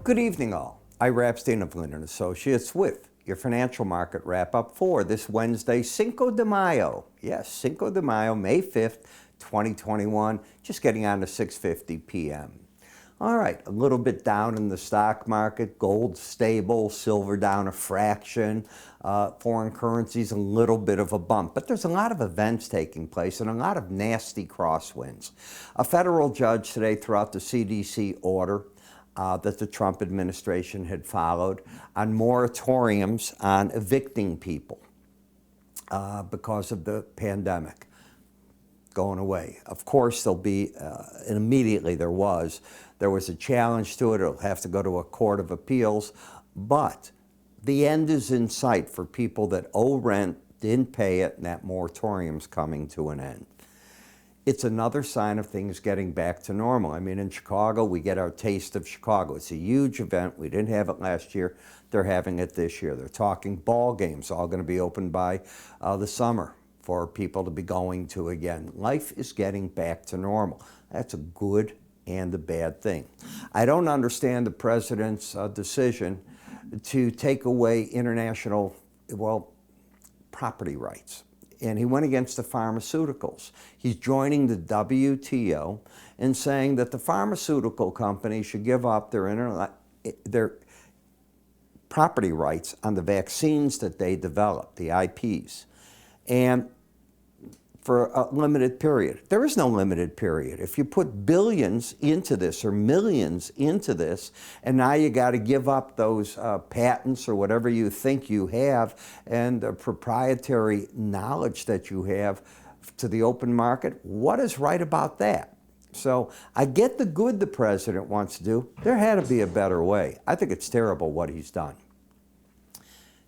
Good evening all. Ira Epstein of Linn Associates with your financial market wrap-up for this Wednesday, Cinco de Mayo. Yes, Cinco de Mayo, May 5th, 2021, just getting on to 6:50 p.m. All right, a little bit down in the stock market, gold stable, silver down a fraction, foreign currencies a little bit of a bump. But there's a lot of events taking place and a lot of nasty crosswinds. A federal judge today threw out the CDC order that the Trump administration had followed on moratoriums on evicting people because of the pandemic going away. Of course, there'll be, and immediately there was a challenge to it. It'll have to go to a court of appeals, but the end is in sight for people that owe rent, didn't pay it, and that moratorium's coming to an end. It's another sign of things getting back to normal. I mean, in Chicago, we get our taste of Chicago. It's a huge event. We didn't have it last year. They're having it this year. They're talking ball games, all going to be open by the summer for people to be going to again. Life is getting back to normal. That's a good and a bad thing. I don't understand the president's decision to take away international, property rights. And he went against the pharmaceuticals. He's joining the WTO and saying that the pharmaceutical companies should give up their property rights on the vaccines that they develop, the IPs, and for a limited period. There is no limited period. If you put billions into this or millions into this, and now you got to give up those patents or whatever you think you have and the proprietary knowledge that you have to the open market, what is right about that? So I get the good the president wants to do. There had to be a better way. I think it's terrible what he's done.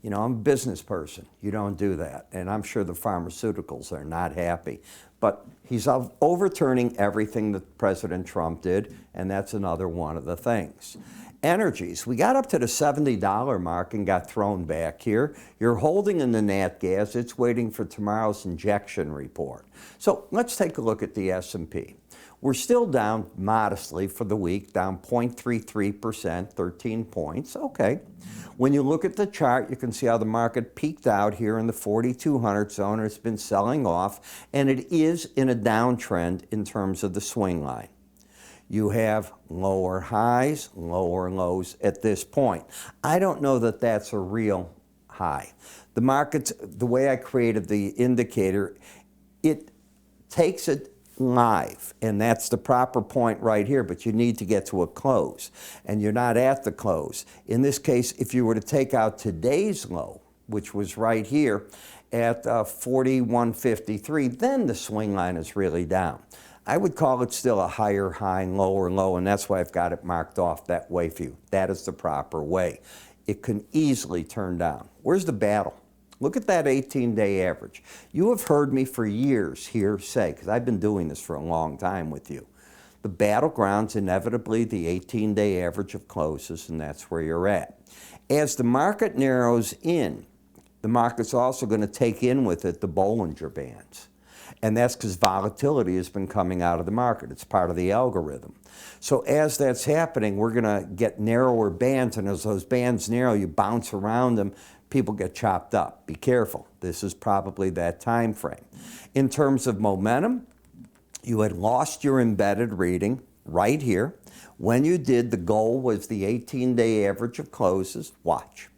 You know, I'm a business person. You don't do that. And I'm sure the pharmaceuticals are not happy. But he's overturning everything that President Trump did, and that's another one of the things. Energies. We got up to the $70 mark and got thrown back here. You're holding in the nat gas. It's waiting for tomorrow's injection report. So let's take a look at the S&P. We're still down modestly for the week, down 0.33%, 13 points. Okay. When you look at the chart, you can see how the market peaked out here in the 4,200 zone. It's been selling off, and it is in a downtrend in terms of the swing line. You have lower highs, lower lows at this point. I don't know that that's a real high. The markets, the way I created the indicator, it takes it live, and that's the proper point right here, but you need to get to a close, and you're not at the close. In this case, if you were to take out today's low, which was right here at 4153, then the swing line is really down. I would call it still a higher high and lower low, and that's why I've got it marked off that way for you. That is the proper way. It can easily turn down. Where's the battle? Look at that 18-day average. You have heard me for years here say, because I've been doing this for a long time with you, the battleground's inevitably the 18-day average of closes, and that's where you're at. As the market narrows in, the market's also going to take in with it the Bollinger Bands. And that's because volatility has been coming out of the market. It's part of the algorithm. So as that's happening, we're going to get narrower bands, and as those bands narrow, you bounce around them, people get chopped up. Be careful. This is probably that time frame. In terms of momentum, you had lost your embedded reading right here. When you did, the goal was the 18-day average of closes. Watch.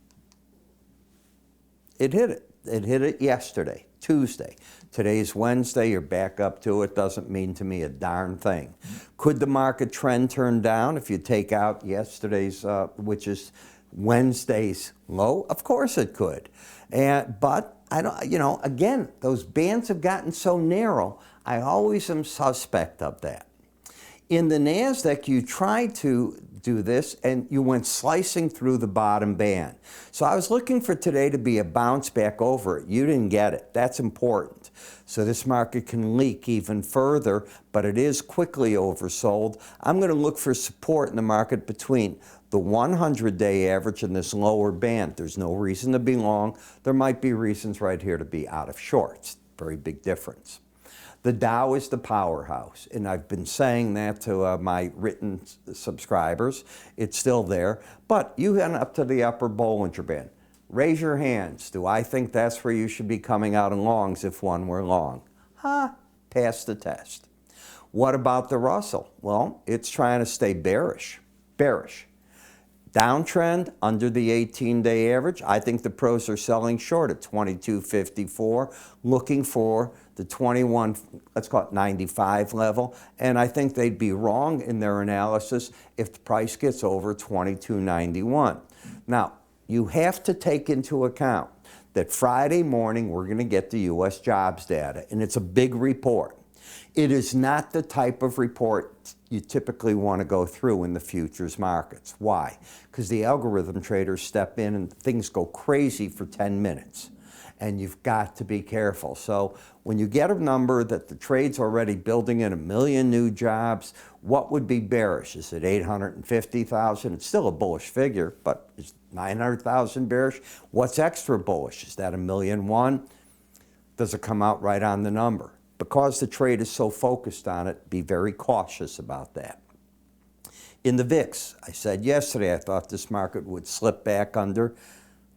It hit it. It hit it yesterday, Tuesday. Today's Wednesday. You're back up to it. Doesn't mean to me a darn thing. Could the market trend turn down if you take out yesterday's, which is Wednesday's low? Of course it could. But I don't, again, those bands have gotten so narrow, I always am suspect of that. In the NASDAQ, you tried to do this and you went slicing through the bottom band. So I was looking for today to be a bounce back over it. You didn't get it. That's important. So this market can leak even further, but it is quickly oversold. I'm going to look for support in the market between the 100-day average and this lower band. There's no reason to be long. There might be reasons right here to be out of shorts. Very big difference. The Dow is the powerhouse, and I've been saying that to my written subscribers. It's still there, but you went up to the upper Bollinger Band. Raise your hands. Do I think that's where you should be coming out in longs if one were long? Pass the test. What about the Russell? Well, it's trying to stay bearish. Downtrend under the 18-day average. I think the pros are selling short at 22.54, looking for the 21, let's call it 95 level, and I think they'd be wrong in their analysis if the price gets over 22.91. Now, you have to take into account that Friday morning we're going to get the U.S. jobs data, and it's a big report. It is not the type of report you typically want to go through in the futures markets. Why? Because the algorithm traders step in and things go crazy for 10 minutes. And you've got to be careful. So when you get a number that the trade's already building in 1 million new jobs, what would be bearish? Is it 850,000? It's still a bullish figure, but is 900,000 bearish? What's extra bullish? Is that 1,000,001? Does it come out right on the number? Because the trade is so focused on it, be very cautious about that. In the VIX, I said yesterday I thought this market would slip back under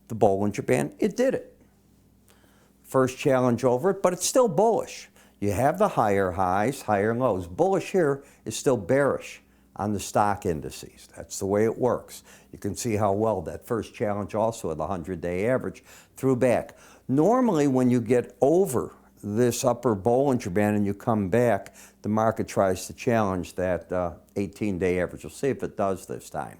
the Bollinger Band. It did it. First challenge over it, but it's still bullish. You have the higher highs, higher lows. Bullish here is still bearish on the stock indices. That's the way it works. You can see how well that first challenge also at the 100-day average threw back. Normally when you get over this upper Bollinger Band and you come back, the market tries to challenge that 18-day average. We'll see if it does this time.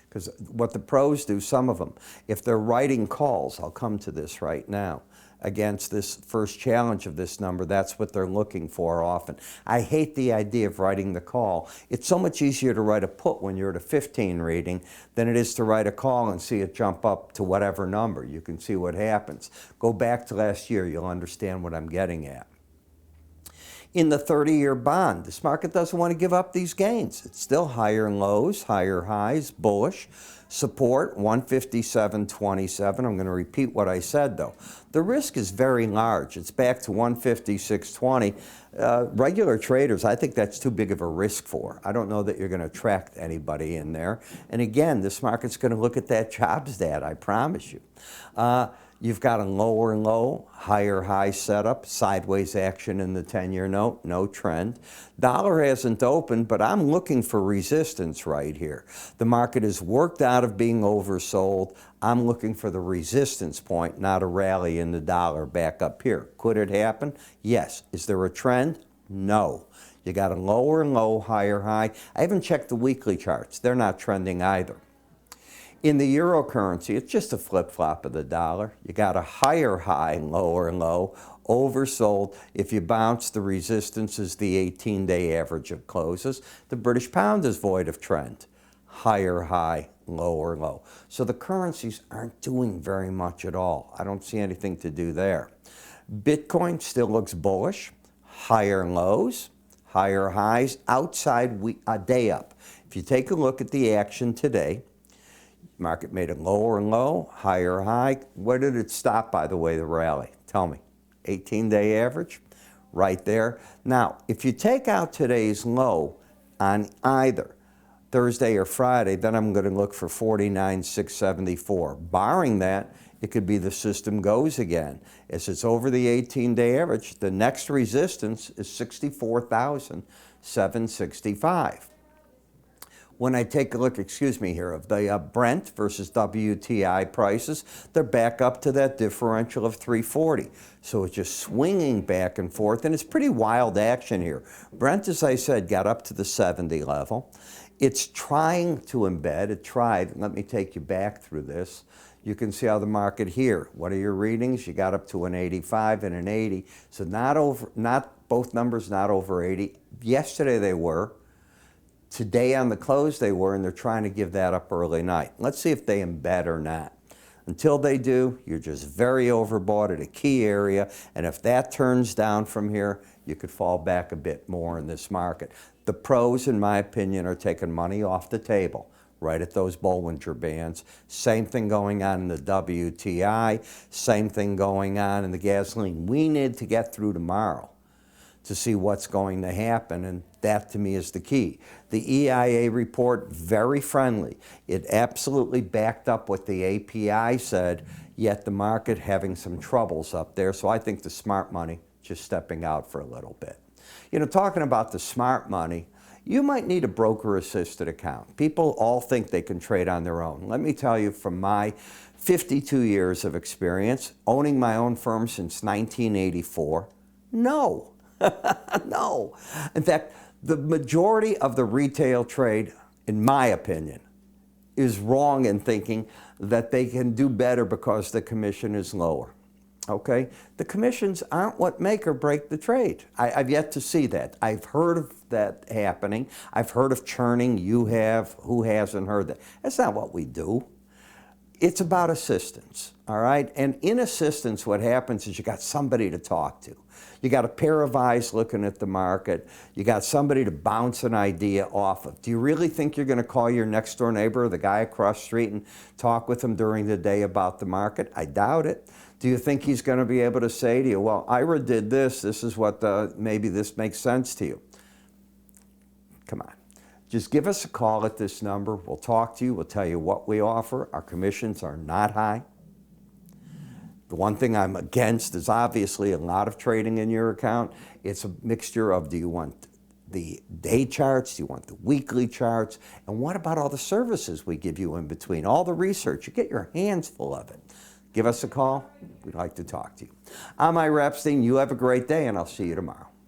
Because what the pros do, some of them, if they're writing calls, I'll come to this right now, against this first challenge of this number, that's what they're looking for often. I hate the idea of writing the call. It's so much easier to write a put when you're at a 15 reading than it is to write a call and see it jump up to whatever number. You can see what happens. Go back to last year, you'll understand what I'm getting at. In the 30-year bond, this market doesn't want to give up these gains. It's still higher lows, higher highs, bullish. Support 157.27. I'm going to repeat what I said though. The risk is very large. It's back to 156.20. Regular traders, I think that's too big of a risk for. I don't know that you're going to attract anybody in there. And again, this market's going to look at that jobs data, I promise you. You've got a lower low, higher high setup, sideways action in the 10-year note, no trend. Dollar hasn't opened, but I'm looking for resistance right here. The market is worked out of being oversold. I'm looking for the resistance point, not a rally in the dollar back up here. Could it happen? Yes. Is there a trend? No. You got a lower low, higher high. I haven't checked the weekly charts. They're not trending either. In the eurocurrency, it's just a flip-flop of the dollar. You got a higher high, lower low, oversold. If you bounce, the resistance is the 18-day average of closes. The British pound is void of trend. Higher high, lower low. So the currencies aren't doing very much at all. I don't see anything to do there. Bitcoin still looks bullish. Higher lows, higher highs, outside day up. If you take a look at the action today, market made a lower low, higher high. Where did it stop, by the way, the rally? Tell me. 18-day average? Right there. Now, if you take out today's low on either Thursday or Friday, then I'm going to look for 49,674. Barring that, it could be the system goes again. As it's over the 18-day average, the next resistance is 64,765. When I take a look, here, of the Brent versus WTI prices, they're back up to that differential of 340. So it's just swinging back and forth, and it's pretty wild action here. Brent, as I said, got up to the 70 level. It's trying to embed. It tried. Let me take you back through this. You can see how the market here. What are your readings? You got up to an 85 and an 80. So both numbers not over 80. Yesterday they were. Today on the close they were, and they're trying to give that up early night. Let's see if they embed or not. Until they do, you're just very overbought at a key area, and if that turns down from here, you could fall back a bit more in this market. The pros, in my opinion, are taking money off the table right at those Bollinger Bands. Same thing going on in the WTI, same thing going on in the gasoline. We need to get through tomorrow to see what's going to happen, and that to me is the key. The EIA report, very friendly. It absolutely backed up what the API said, yet the market having some troubles up there, so I think the smart money just stepping out for a little bit. You know, talking about the smart money, you might need a broker-assisted account. People all think they can trade on their own. Let me tell you, from my 52 years of experience, owning my own firm since 1984, no. No. In fact, the majority of the retail trade, in my opinion, is wrong in thinking that they can do better because the commission is lower. Okay? The commissions aren't what make or break the trade. I've yet to see that. I've heard of that happening. I've heard of churning. You have. Who hasn't heard that? That's not what we do. It's about assistance, all right? And in assistance, what happens is you got somebody to talk to. You got a pair of eyes looking at the market. You got somebody to bounce an idea off of. Do you really think you're going to call your next door neighbor, the guy across the street, and talk with him during the day about the market? I doubt it. Do you think he's going to be able to say to you, well, Ira did this. This is what, maybe this makes sense to you. Come on. Just give us a call at this number. We'll talk to you. We'll tell you what we offer. Our commissions are not high. The one thing I'm against is obviously a lot of trading in your account. It's a mixture of, do you want the day charts? Do you want the weekly charts? And what about all the services we give you in between? All the research. You get your hands full of it. Give us a call. We'd like to talk to you. I'm Ira Epstein. You have a great day, and I'll see you tomorrow.